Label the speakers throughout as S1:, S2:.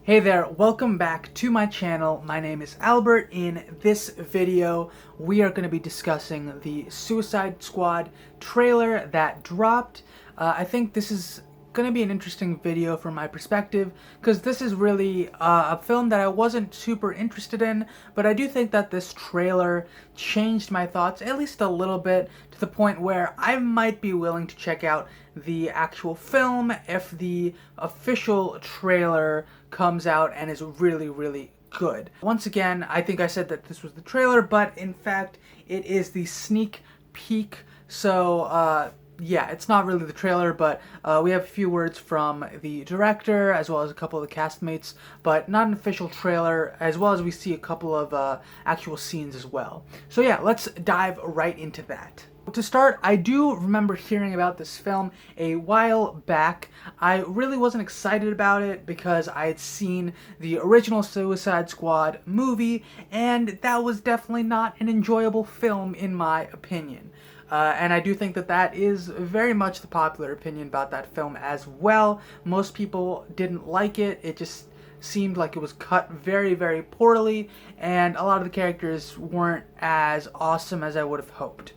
S1: Hey there, welcome back to my channel. My name is Albert. In this video, we are going to be discussing the Suicide Squad trailer that dropped. I think this is going to be an interesting video from my perspective because this is really a film that I wasn't super interested in, but I do think that this trailer changed my thoughts at least a little bit to the point where I might be willing to check out the actual film if the official trailer comes out and is really good. Once again, I think I said that this was the trailer, but in fact it is the sneak peek. So yeah, it's not really the trailer, but we have a few words from the director as well as a couple of the castmates, but not an official trailer, as well as we see a couple of actual scenes as well. So yeah, let's dive right into that. To start, I do remember hearing about this film a while back. I really wasn't excited about it because I had seen the original Suicide Squad movie, and that was definitely not an enjoyable film in my opinion. And I do think that that is very much the popular opinion about that film as well. Most people didn't like it. It just seemed like it was cut very poorly, and a lot of the characters weren't as awesome as I would have hoped.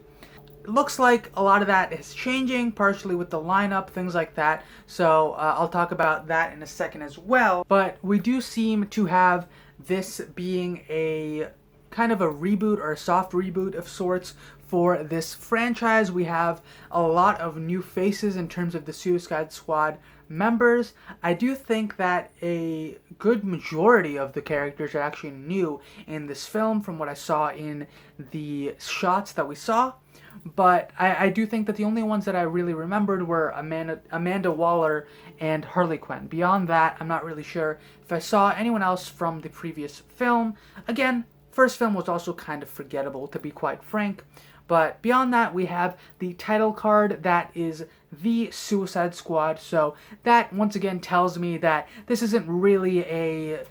S1: It looks like a lot of that is changing, partially with the lineup, things like that. So I'll talk about that in a second as well. But we do seem to have this being a kind of a reboot or a soft reboot of sorts for this franchise. We have a lot of new faces in terms of the Suicide Squad members. I do think that a good majority of the characters are actually new in this film from what I saw in the shots that we saw. But I do think that the only ones that I really remembered were Amanda Waller and Harley Quinn. Beyond that, I'm not really sure if I saw anyone else from the previous film. Again, first film was also kind of forgettable, to be quite frank. But beyond that, we have the title card that is The Suicide Squad. So that, once again, tells me that this isn't really a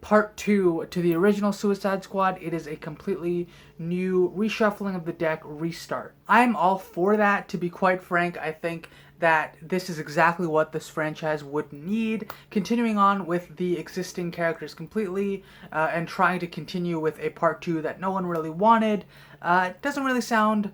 S1: part 2 to the original Suicide Squad. It is a completely new reshuffling of the deck, restart. I'm all for that, to be quite frank. I think that this is exactly what this franchise would need, continuing on with the existing characters completely and trying to continue with a part 2 that no one really wanted. It doesn't really sound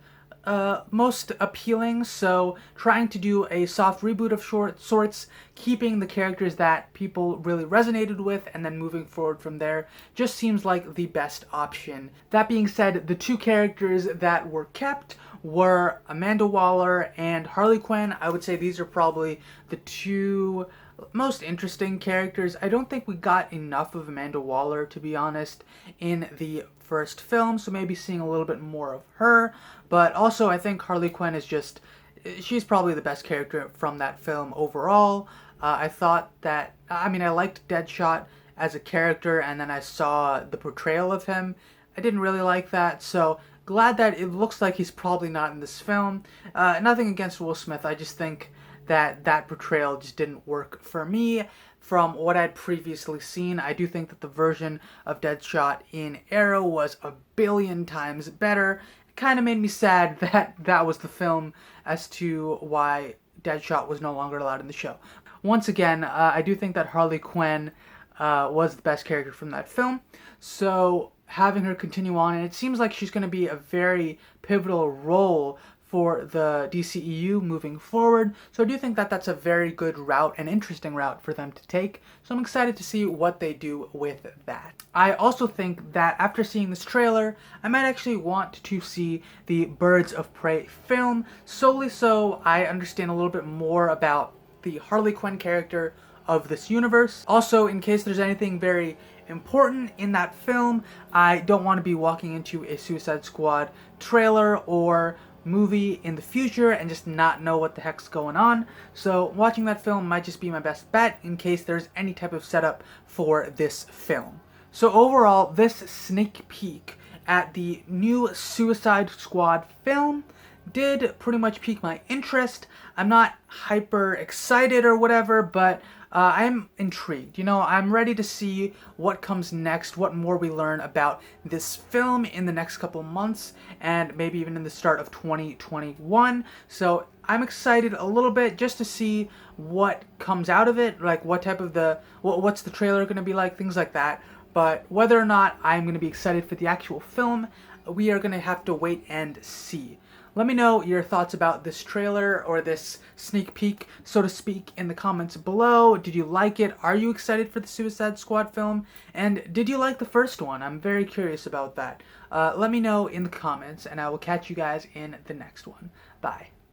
S1: most appealing, so trying to do a soft reboot of sorts, keeping the characters that people really resonated with, and then moving forward from there just seems like the best option. That being said, the two characters that were kept were Amanda Waller and Harley Quinn. I would say these are probably the two most interesting characters. I don't think we got enough of Amanda Waller, to be honest, in the first film, so maybe seeing a little bit more of her. But also, I think Harley Quinn is just, she's probably the best character from that film overall. I thought that, I liked Deadshot as a character, and then I saw the portrayal of him. I didn't really like that, so glad that it looks like he's probably not in this film. Nothing against Will Smith, I just think that portrayal just didn't work for me. From what I'd previously seen, I do think that the version of Deadshot in Arrow was a billion times better. It kind of made me sad that that was the film as to why Deadshot was no longer allowed in the show. Once again, I do think that Harley Quinn was the best character from that film, so having her continue on, and it seems like she's going to be a very pivotal role for the DCEU moving forward. So I do think that that's a very good route, an interesting route for them to take. So I'm excited to see what they do with that. I also think that after seeing this trailer, I might actually want to see the Birds of Prey film, solely so I understand a little bit more about the Harley Quinn character of this universe. Also, in case there's anything very important in that film, I don't want to be walking into a Suicide Squad trailer or movie in the future and just not know what the heck's going on. So watching that film might just be my best bet in case there's any type of setup for this film. So overall, this sneak peek at the new Suicide Squad film did pretty much pique my interest. I'm not hyper excited or whatever, but I'm intrigued. You know, I'm ready to see what comes next, what more we learn about this film in the next couple months, and maybe even in the start of 2021. So I'm excited a little bit just to see what comes out of it, like what type of what's the trailer going to be like, things like that. But whether or not I'm going to be excited for the actual film, we are going to have to wait and see. Let me know your thoughts about this trailer or this sneak peek, so to speak, in the comments below. Did you like it? Are you excited for the Suicide Squad film? And did you like the first one? I'm very curious about that. Let me know in the comments, and I will catch you guys in the next one. Bye.